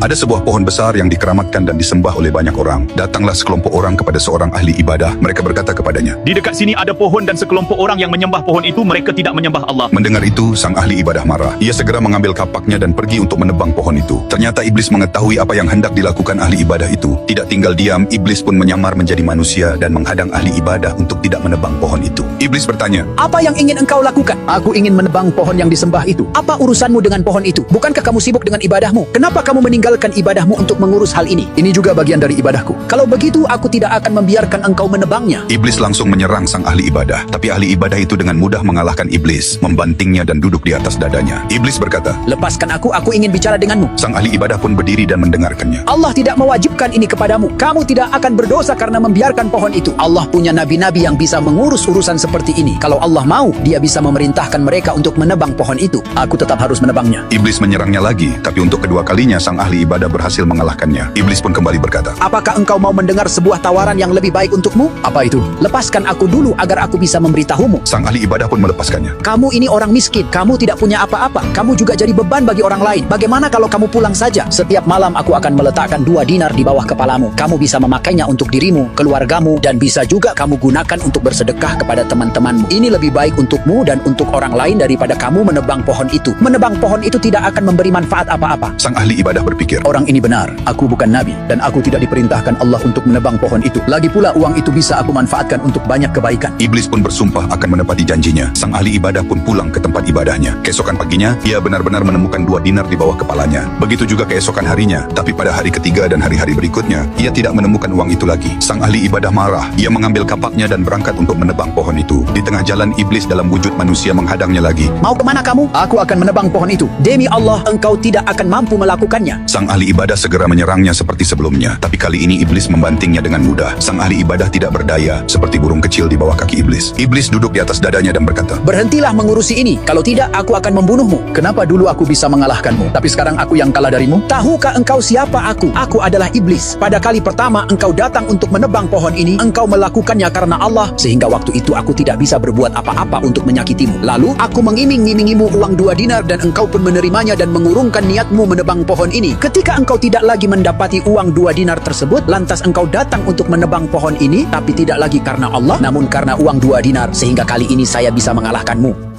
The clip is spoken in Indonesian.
Ada sebuah pohon besar yang dikeramatkan dan disembah oleh banyak orang. Datanglah sekelompok orang kepada seorang ahli ibadah. Mereka berkata kepadanya, Di dekat sini ada pohon dan sekelompok orang yang menyembah pohon itu, mereka tidak menyembah Allah. Mendengar itu, sang ahli ibadah marah. Ia segera mengambil kapaknya dan pergi untuk menebang pohon itu. Ternyata iblis mengetahui apa yang hendak dilakukan ahli ibadah itu. Tidak tinggal diam, iblis pun menyamar menjadi manusia dan menghadang ahli ibadah untuk tidak menebang pohon itu. Iblis bertanya, Apa yang ingin engkau lakukan? Aku ingin menebang pohon yang disembah itu. Apa urusanmu dengan pohon itu? Bukankah kamu sibuk dengan ibadahmu? Kenapa kamu meninggalkan ibadahmu untuk mengurus hal ini? Ini juga bagian dari ibadahku. Kalau begitu, aku tidak akan membiarkan engkau menebangnya. Iblis langsung menyerang sang ahli ibadah. Tapi ahli ibadah itu dengan mudah mengalahkan iblis, membantingnya dan duduk di atas dadanya. Iblis berkata, Lepaskan aku ingin bicara denganmu. sang ahli ibadah pun berdiri dan mendengarkannya. Allah tidak mewajibkan ini kepadamu. Kamu tidak akan berdosa karena membiarkan pohon itu. Allah punya nabi-nabi yang bisa mengurus urusan seperti ini. Kalau Allah mau, dia bisa memerintahkan mereka untuk menebang pohon itu. Aku tetap harus menebangnya. Iblis menyerangnya lagi, tapi untuk kedua kalinya sang ahli ibadah berhasil mengalahkannya. Iblis pun kembali berkata, Apakah engkau mau mendengar sebuah tawaran yang lebih baik untukmu? Apa itu? Lepaskan aku dulu agar aku bisa memberitahumu. sang ahli ibadah pun melepaskannya. Kamu ini orang miskin, kamu tidak punya apa-apa, kamu juga jadi beban bagi orang lain. Bagaimana kalau kamu pulang saja? Setiap malam aku akan meletakkan 2 dinar di bawah kepalamu. Kamu bisa memakainya untuk dirimu, keluargamu, dan bisa juga kamu gunakan untuk bersedekah kepada teman-temanmu. Ini lebih baik untukmu dan untuk orang lain daripada kamu menebang pohon itu. Menebang pohon itu tidak akan memberi manfaat apa-apa. Sang ahli ibadah berpikir, Orang ini benar, aku bukan nabi dan aku tidak diperintahkan Allah untuk menebang pohon itu. Lagi pula uang itu bisa aku manfaatkan untuk banyak kebaikan. iblis pun bersumpah akan menepati janjinya. Sang ahli ibadah pun pulang ke tempat ibadahnya. Keesokan paginya, ia benar-benar menemukan 2 dinar di bawah kepalanya. Begitu juga keesokan harinya. Tapi pada hari ketiga dan hari-hari berikutnya, ia tidak menemukan uang itu lagi. Sang ahli ibadah marah. Ia mengambil kapaknya dan berangkat untuk menebang pohon itu. Di tengah jalan, iblis dalam wujud manusia menghadangnya lagi. Mau kemana kamu? Aku akan menebang pohon itu. Demi Allah, engkau tidak akan mampu melakukannya. Sang ahli ibadah segera menyerangnya seperti sebelumnya. Tapi kali ini iblis membantingnya dengan mudah. Sang ahli ibadah tidak berdaya, seperti burung kecil di bawah kaki iblis. Iblis duduk di atas dadanya dan berkata, Berhentilah mengurusi ini. Kalau tidak, aku akan membunuhmu. Kenapa dulu aku bisa mengalahkanmu, tapi sekarang aku yang kalah darimu? Tahukah engkau siapa aku? Aku adalah iblis. Pada kali pertama engkau datang untuk menebang pohon ini, engkau melakukannya karena Allah, sehingga waktu itu aku tidak bisa berbuat apa-apa untuk menyakitimu. Lalu aku mengiming-imingimu uang 2 dinar dan engkau pun menerimanya dan mengurungkan niatmu menebang pohon ini. Ketika engkau tidak lagi mendapati uang 2 dinar tersebut, lantas engkau datang untuk menebang pohon ini, tapi tidak lagi karena Allah, namun karena uang 2 dinar, sehingga kali ini saya bisa mengalahkanmu.